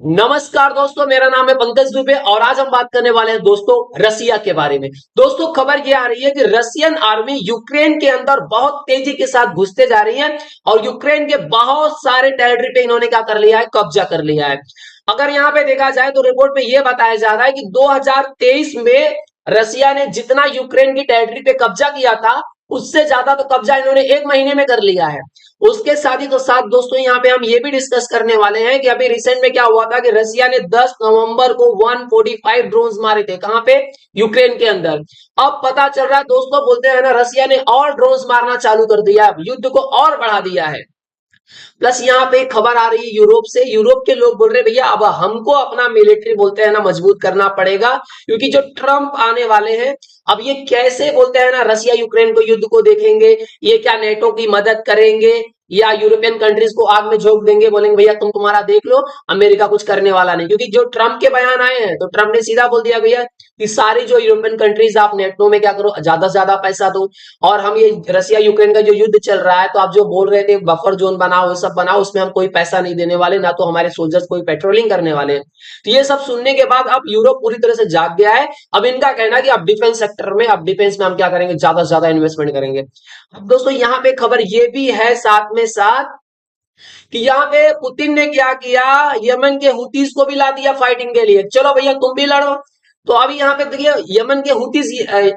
नमस्कार दोस्तों, मेरा नाम है पंकज दुबे और आज हम बात करने वाले हैं दोस्तों रसिया के बारे में। दोस्तों खबर ये आ रही है कि रशियन आर्मी यूक्रेन के अंदर बहुत तेजी के साथ घुसते जा रही है और यूक्रेन के बहुत सारे टेरिटरी पे इन्होंने क्या कर लिया है, कब्जा कर लिया है। अगर यहाँ पे देखा जाए तो रिपोर्ट में यह बताया जा रहा है कि 2023 में रसिया ने जितना यूक्रेन की टेरिटरी पे कब्जा किया था उससे ज्यादा तो कब्जा इन्होंने एक महीने में कर लिया है। उसके साथ ही तो साथ दोस्तों यहाँ पे हम ये भी डिस्कस करने वाले हैं कि अभी रिसेंट में क्या हुआ था कि रसिया ने 10 नवंबर को 145 ड्रोन्स मारे थे। कहां पे? यूक्रेन के अंदर। अब पता चल रहा है दोस्तों, बोलते हैं ना, रसिया ने और ड्रोन्स मारना चालू कर दिया है, युद्ध को और बढ़ा दिया है। प्लस यहाँ पे खबर आ रही है यूरोप से, यूरोप के लोग बोल रहे हैं भैया अब हमको अपना मिलिट्री बोलते हैं ना मजबूत करना पड़ेगा, क्योंकि जो ट्रंप आने वाले हैं अब ये कैसे बोलते हैं ना रसिया यूक्रेन को युद्ध को देखेंगे। ये क्या नेटो की मदद करेंगे या यूरोपियन कंट्रीज को आग में झोंक देंगे, बोलेंगे भैया तुम तुम्हारा देख लो, अमेरिका कुछ करने वाला नहीं। क्योंकि जो ट्रंप के बयान आए हैं तो ट्रंप ने सीधा बोल दिया भैया कि सारी जो यूरोपियन कंट्रीज आप नेटो में क्या करो, ज्यादा से ज्यादा पैसा दो और हम ये रसिया यूक्रेन का जो युद्ध चल रहा है तो आप जो बोल रहे थे बफर जोन बनाओ, सब बनाओ, उसमें हम कोई पैसा नहीं देने वाले, ना तो हमारे सोल्जर्स कोई पेट्रोलिंग करने वाले हैं। तो ये सब सुनने के बाद अब यूरोप पूरी तरह से जाग गया है। अब इनका कहना है कि अब डिफेंस सेक्टर में, अब डिफेंस में हम क्या करेंगे, ज्यादा से ज्यादा इन्वेस्टमेंट करेंगे। अब दोस्तों यहाँ पे खबर ये भी है साथ में साथ कि यहाँ पे पुतिन ने क्या किया, यमन के हुतीस को भी ला दिया फाइटिंग के लिए, चलो भैया तुम भी लड़ो। तो अभी यहाँ पे देखिए यमन के हुतीस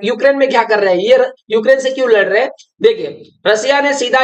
यूक्रेन में क्या कर रहे हैं, ये यूक्रेन से क्यों लड़ रहे हैं। देखिए रसिया ने सीधा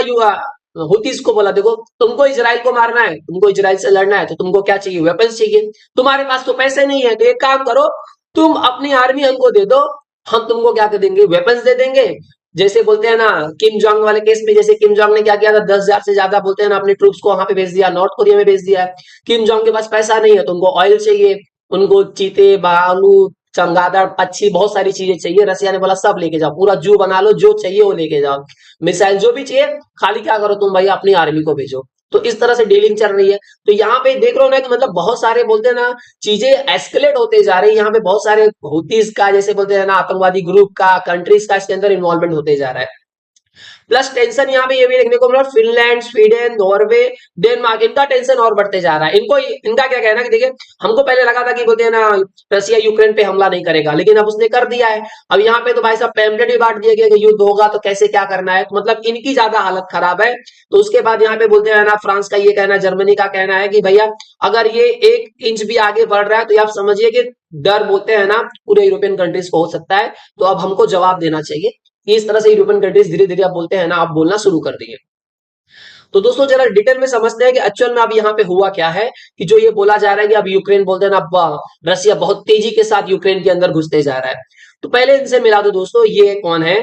हुतीस को बोला देखो तुमको इजराइल को मारना है, तुमको इजराइल से लड़ना है तो तुमको क्या चाहिए, वेपन्स चाहिए। तुम्हारे पास तो पैसे नहीं है तो एक काम करो, तुम अपनी आर्मी हमको दे दो, हम तुमको क्या कर देंगे, वेपन्स दे देंगे। जैसे बोलते हैं ना किम जोंग वाले केस में, जैसे किम जोंग ने क्या किया था, 10,000 से ज्यादा बोलते हैं ना अपने ट्रूप्स को वहां पे भेज दिया, नॉर्थ कोरिया में भेज दिया है। किम जोंग के पास पैसा नहीं है तो उनको ऑयल चाहिए, उनको चीते, भालू, चमगादड़, पक्षी, बहुत सारी चीजें चाहिए। रसिया ने बोला सब लेके जाओ, पूरा जू बना लो, जो चाहिए वो लेके जाओ, मिसाइल जो भी चाहिए, खाली क्या करो तुम भैया अपनी आर्मी को भेजो। तो इस तरह से डीलिंग चल रही है। तो यहाँ पे देख रहे हो ना कि मतलब बहुत सारे बोलते हैं ना चीजें एस्केलेट होते जा रही है। यहाँ पे बहुत सारे हुतीज का, जैसे बोलते हैं ना आतंकवादी ग्रुप का, कंट्रीज का इसके अंदर इन्वॉल्वमेंट होते जा रहा है। प्लस टेंशन यहाँ पे ये भी देखने को मिला, फिनलैंड, स्वीडन, नॉर्वे, डेनमार्क, इनका टेंशन और बढ़ते जा रहा है। इनको इनका क्या कहना है कि देखिए हमको पहले लगा था कि बोलते हैं ना रसिया यूक्रेन पे हमला नहीं करेगा, लेकिन अब उसने कर दिया है। अब यहाँ पे तो भाई साहब पैम्पलेट भी बांट दिया गया कि युद्ध होगा तो कैसे क्या करना है, तो मतलब इनकी ज्यादा हालत खराब है। तो उसके बाद यहाँ पे बोलते हैं ना फ्रांस का ये कहना, जर्मनी का कहना है कि भैया अगर ये 1 इंच भी आगे बढ़ रहा है तो ये आप समझिए कि डर बोलते हैं ना पूरे यूरोपियन कंट्रीज को हो सकता है। तो अब हमको जवाब देना चाहिए कि इस तरह से यूरोपियन कंट्रीज धीरे धीरे आप बोलते हैं ना आप बोलना शुरू कर दिए। तो दोस्तों जरा डिटेल में समझते हैं कि एक्चुअल में अब यहाँ पे हुआ क्या है, कि जो ये बोला जा रहा है कि अब यूक्रेन बोलते हैं ना अब रसिया बहुत तेजी के साथ यूक्रेन के अंदर घुसते जा रहा है। तो पहले इनसे मिला दो दोस्तों, ये कौन है,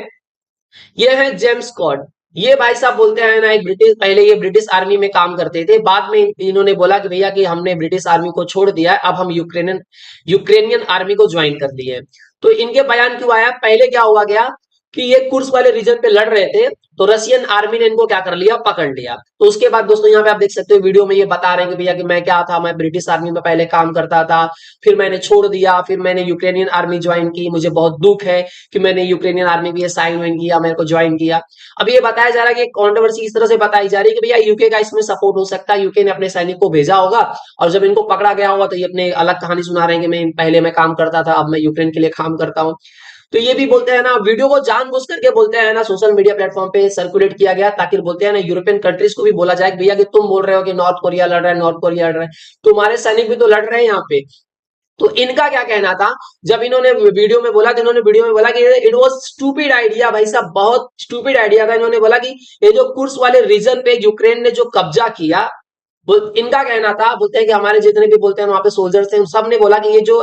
ये है जेम्स कॉड। ये भाई साहब बोलते हैं ना एक ब्रिटिश, पहले ये ब्रिटिश आर्मी में काम करते थे, बाद में इन्होंने बोला कि भैया कि हमने ब्रिटिश आर्मी को छोड़ दिया है, अब हम यूक्रेनियन आर्मी को ज्वाइन कर लिए। तो इनके बयान क्यों आया, पहले क्या हुआ गया कि ये कुर्स वाले रीजन पे लड़ रहे थे तो रशियन आर्मी ने इनको क्या कर लिया, पकड़ लिया। तो उसके बाद दोस्तों यहाँ पे आप देख सकते हो वीडियो में ये बता रहे हैं कि भैया कि मैं क्या था, मैं ब्रिटिश आर्मी में पहले काम करता था, फिर मैंने छोड़ दिया, फिर मैंने यूक्रेनियन आर्मी ज्वाइन की, मुझे बहुत दुख है कि मैंने यूक्रेनियन आर्मी भी साइन वाइन किया, मेरे को ज्वाइन किया। अब ये बताया जा रहा है कि कंट्रोवर्सी इस तरह से बताई जा रही है कि भैया यूके का इसमें सपोर्ट हो सकता है, यूके ने अपने सैनिक को भेजा होगा और जब इनको पकड़ा गया होगा तो ये अपने अलग कहानी सुना रहे हैं कि मैं पहले मैं काम करता था, अब मैं यूक्रेन के लिए काम करता हूँ। तो ये भी बोलते हैं ना वीडियो को जानबूझ करके बोलते हैं ना सोशल मीडिया प्लेटफॉर्म पे सर्कुलेट किया गया, ताकि बोलते हैं ना यूरोपियन कंट्रीज को भी बोला जाए कि भैया कि तुम बोल रहे हो कि नॉर्थ कोरिया लड़ रहा है, नॉर्थ कोरिया लड़ रहा है, तुम्हारे सैनिक भी तो लड़ रहे हैं यहाँ पे। तो इनका क्या कहना था, जब इन्होंने वीडियो में बोला, तो इन्होंने वीडियो में बोला कि इट वाज स्टूपिड आइडिया, भाई साहब बहुत स्टूपिड आइडिया था। इन्होंने बोला कि ये जो कुर्स वाले रीजन पे यूक्रेन ने जो कब्जा किया, इनका कहना था, बोलते हैं कि हमारे जितने भी बोलते हैं वहां पे सोल्जर्स थे उन सब ने बोला कि ये जो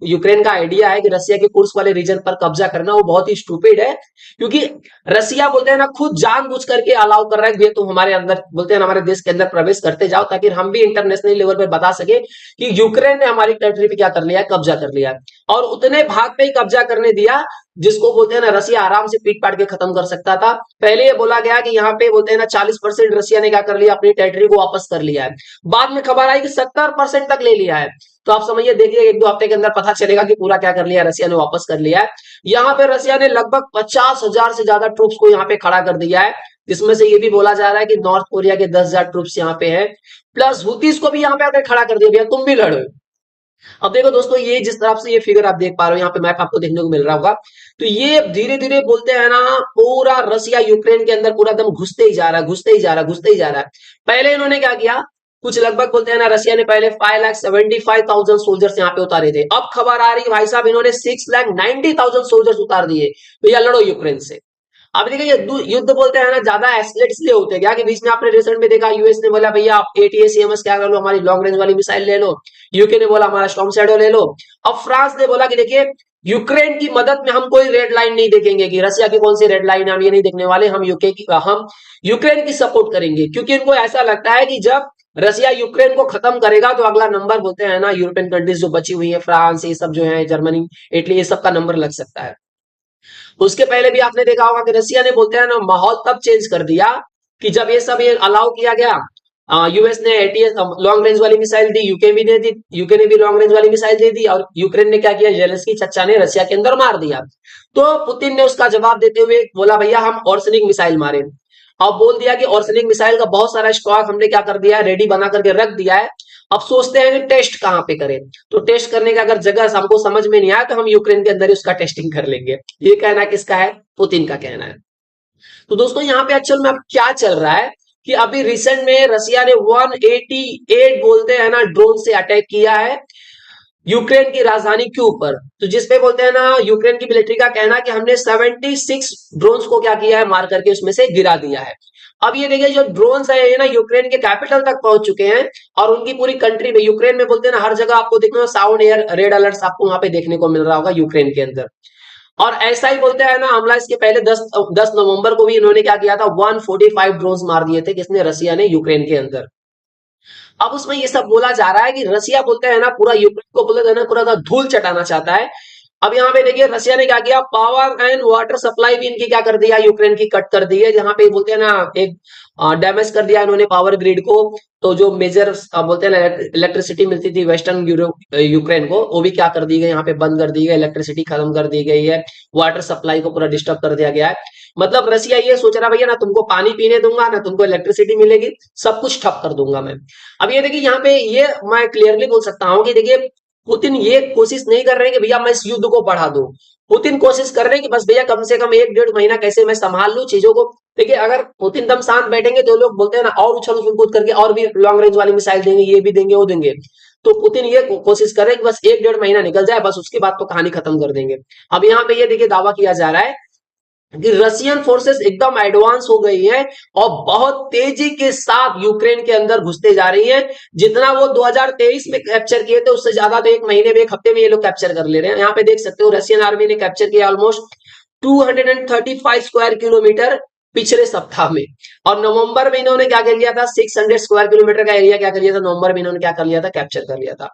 यूक्रेन का आइडिया है कि रसिया के कुर्स वाले रीजन पर कब्जा करना, वो बहुत ही स्टूपिड है। क्योंकि रसिया बोलते हैं ना खुद जानबूझ करके अलाउ कर रहा है कि तुम हमारे अंदर बोलते हैं हमारे देश के अंदर प्रवेश करते जाओ, ताकि हम भी इंटरनेशनल लेवल पे बता सके कि यूक्रेन ने हमारी टेरिटरी पे क्या कर लिया है, कब्जा कर लिया है। और उतने भाग पे ही कब्जा करने दिया जिसको बोलते हैं ना रसिया आराम से पीट पाट के खत्म कर सकता था। पहले ये बोला गया कि यहाँ पे बोलते हैं ना 40% रसिया ने क्या कर लिया, अपनी टेरिटरी को वापस कर लिया है। बाद में खबर आई कि 70% तक ले लिया है। तो आप समझिए, देखिए 1-2 हफ्ते के अंदर पता चलेगा कि पूरा क्या कर लिया रसिया ने, वापस कर लिया है। यहाँ पे रसिया ने लगभग 50,000 से ज्यादा ट्रूप्स को यहाँ पे खड़ा कर दिया है। जिसमें से ये भी बोला जा रहा है कि नॉर्थ कोरिया के 10,000 ट्रूप्स यहाँ पे है, प्लस हुतीस को भी यहाँ पे आकर खड़ा कर दिया भैया तुम भी लड़ो। अब देखो दोस्तों, ये जिस तरफ से ये फिगर आप देख पा रहे हो, यहाँ पे मैप आपको देखने को मिल रहा होगा, तो ये धीरे धीरे बोलते हैं ना पूरा रसिया यूक्रेन के अंदर पूरा दम घुसते ही जा रहा है, घुसते ही जा रहा है, घुसते ही जा रहा है। पहले इन्होंने क्या किया, कुछ लगभग बोलते हैं ना रसिया ने पहले 5,75,000 सोल्जर्स यहाँ पे उतारे थे। अब खबर आ रही है भाई साहब इन्होंने 6,90,000 सोल्जर्स उतार दिए, भैया लड़ो यूक्रेन से। अब देखिए ये युद्ध बोलते हैं ना ज्यादा एस्केलेट इसलिए होते हैं क्या कि बीच में आपने रिसेंट में देखा यूएस ने बोला भैया आप एटीएसएमएस क्या कर लो, हमारी लॉन्ग रेंज वाली मिसाइल ले लो, यूके ने बोला हमारा स्टॉर्म शैडो ले लो। अब फ्रांस ने बोला कि देखिए यूक्रेन की मदद में हम कोई रेड लाइन नहीं देखेंगे कि रसिया की कौन सी रेड लाइन हम ये नहीं देखने वाले, हम यूक्रेन की सपोर्ट करेंगे, क्योंकि इनको ऐसा लगता है कि जब रसिया यूक्रेन को खत्म करेगा तो अगला नंबर बोलते हैं ना यूरोपियन कंट्रीज जो बची हुई है, फ्रांस ये सब जो है, जर्मनी, इटली, ये सब का नंबर लग सकता है। उसके पहले भी आपने देखा होगा कि रसिया ने बोलते हैं ना माहौल तब चेंज कर दिया कि जब ये सब ये अलाउ किया गया, यूएस ने एटीएस लॉन्ग रेंज वाली मिसाइल दी, यूके ने भी लॉन्ग रेंज वाली मिसाइल दे दी, और यूक्रेन ने क्या किया, जेलेंस्की चच्चा ने रसिया के अंदर मार दिया। तो पुतिन ने उसका जवाब देते हुए बोला भैया हम ऑर्सनिक मिसाइल मारे। अब बोल दिया कि ऑर्सनिक मिसाइल का बहुत सारा स्टॉक हमने क्या कर दिया है, रेडी बना करके रख दिया है। अब सोचते हैं कि टेस्ट कहां पे करें, तो टेस्ट करने का अगर जगह हमको समझ में नहीं आया तो हम यूक्रेन के अंदर ही उसका टेस्टिंग कर लेंगे। ये कहना किसका है, पुतिन का कहना है। तो दोस्तों यहाँ पे एक्चुअल में अब क्या चल रहा है कि अभी रिसेंट में रसिया ने 188 बोलते हैं ना ड्रोन से अटैक किया है यूक्रेन की राजधानी के ऊपर, तो जिसपे बोलते हैं ना यूक्रेन की मिलिट्री का कहना कि हमने 76 ड्रोन्स को क्या किया है, मार करके उसमें से गिरा दिया है। अब ये देखिए जो ड्रोन्स है ये ना यूक्रेन के कैपिटल तक पहुंच चुके हैं, और उनकी पूरी कंट्री में, यूक्रेन में बोलते हैं ना हर जगह आपको देखने साउंड एयर रेड अलर्ट आपको वहां पे देखने को मिल रहा होगा यूक्रेन के अंदर। और ऐसा ही बोलते हैं ना हमला इसके पहले 10 नवंबर को भी इन्होंने क्या किया था, 145 ड्रोन्स मार दिए थे किसने, रसिया ने यूक्रेन के अंदर। अब उसमें ये सब बोला जा रहा है कि रसिया बोलते हैं ना पूरा यूक्रेन को बोलते हैं ना पूरा धूल चटाना चाहता है। अब यहाँ पे देखिए रसिया ने क्या किया, पावर एंड वाटर सप्लाई भी इनकी क्या कर दिया, यूक्रेन की कट कर दी है। जहां पे बोलते हैं ना एक डैमेज कर दिया इन्होंने पावर ग्रिड को, तो जो मेजर बोलते हैं ना इलेक्ट्रिसिटी मिलती थी वेस्टर्न यूक्रेन को, वो भी क्या कर दी गई, यहाँ पे बंद कर दी गई, इलेक्ट्रिसिटी खत्म कर दी गई है, वाटर सप्लाई को पूरा डिस्टर्ब कर दिया गया है। मतलब रसिया ये सोच रहा भैया ना तुमको पानी पीने दूंगा ना तुमको इलेक्ट्रिसिटी मिलेगी, सब कुछ ठप कर दूंगा मैं। अब ये देखिए यहाँ पे ये मैं क्लियरली बोल सकता हूँ कि देखिए पुतिन ये कोशिश नहीं कर रहे हैं कि भैया मैं इस युद्ध को बढ़ा दूं, पुतिन कोशिश कर रहे हैं कि बस भैया कम से कम 1-1.5 महीना कैसे मैं संभाल लूं चीजों को। देखिए अगर पुतिन दम शांत बैठेंगे तो लोग बोलते हैं ना और उछल उछल कूद करके और भी लॉन्ग रेंज वाली मिसाइल देंगे, ये भी देंगे वो देंगे। तो पुतिन ये कोशिश कर रहे हैं कि बस 1-1.5 महीना निकल जाए, बस उसके बाद तो कहानी खत्म कर देंगे। अब यहाँ पे ये देखिए दावा किया जा रहा है कि रशियन फोर्सेस एकदम एडवांस हो गई हैं और बहुत तेजी के साथ यूक्रेन के अंदर घुसते जा रही हैं। जितना वो 2023 में कैप्चर किए थे उससे ज्यादा तो 1 महीने में 1 हफ्ते में ये लोग कैप्चर कर ले रहे हैं। यहाँ पे देख सकते हो रशियन आर्मी ने कैप्चर किया ऑलमोस्ट 235 स्क्वायर किलोमीटर पिछले सप्ताह में, और नवंबर में इन्होंने क्या कर लिया था, 600 स्क्वायर किलोमीटर का एरिया क्या कर लिया था, नवंबर में इन्होंने क्या कर लिया था, कैप्चर कर लिया था।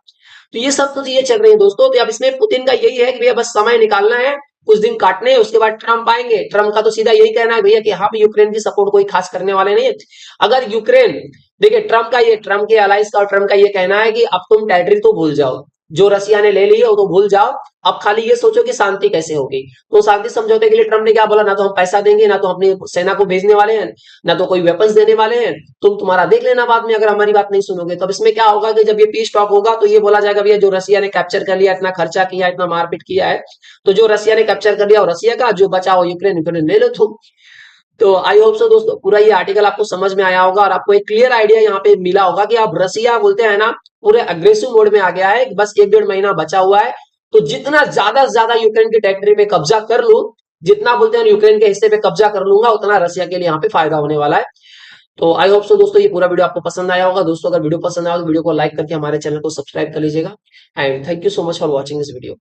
तो ये सब तो चीजें चल रही है दोस्तों। तो अब इसमें पुतिन का यही है कि भैया बस समय निकालना है, कुछ दिन काटने हैं, उसके बाद ट्रम्प आएंगे। ट्रम्प का तो सीधा यही कहना है भैया कि हम यूक्रेन की सपोर्ट कोई खास करने वाले नहीं है। अगर यूक्रेन, देखिए ट्रम्प के अलाइंस का और ट्रम्प का ये कहना है कि अब तुम टेरिटरी तो भूल जाओ, जो रसिया ने ले ली है वो तो भूल जाओ, अब खाली ये सोचो कि शांति कैसे होगी। तो शांति समझौते के लिए ट्रम्प ने क्या बोला, ना तो हम पैसा देंगे, ना तो अपनी सेना को भेजने वाले हैं, ना तो कोई वेपन्स देने वाले हैं, तुम तुम्हारा देख लेना बाद में अगर हमारी बात नहीं सुनोगे। तो अब इसमें क्या होगा कि जब ये पीस टॉक होगा तो ये बोला जाएगा भैया जो रसिया ने कैप्चर कर लिया, इतना खर्चा किया, इतना मारपीट किया है, तो जो रसिया ने कैप्चर कर लिया और रसिया का, जो बचा हो यूक्रेन ले लो तुम। तो आई होप सो दोस्तों पूरा ये आर्टिकल आपको समझ में आया होगा और आपको एक क्लियर आइडिया यहाँ पे मिला होगा कि अब रसिया बोलते हैं ना पूरे अग्रेसिव मोड में आ गया है, बस 1-1.5 महीना बचा हुआ है। तो जितना ज्यादा से ज्यादा यूक्रेन की टेरिटरी पे कब्जा कर लूं, जितना बोलते हैं यूक्रेन के हिस्से पे कब्जा कर लूंगा, उतना रसिया के लिए यहाँ पे फायदा होने वाला है। तो आई होप सो दोस्तों ये पूरा वीडियो आपको पसंद आया होगा। दोस्तों अगर वीडियो पसंद आया तो वीडियो को लाइक करके हमारे चैनल को सब्सक्राइब कर लीजिएगा। And thank you so much for watching this video.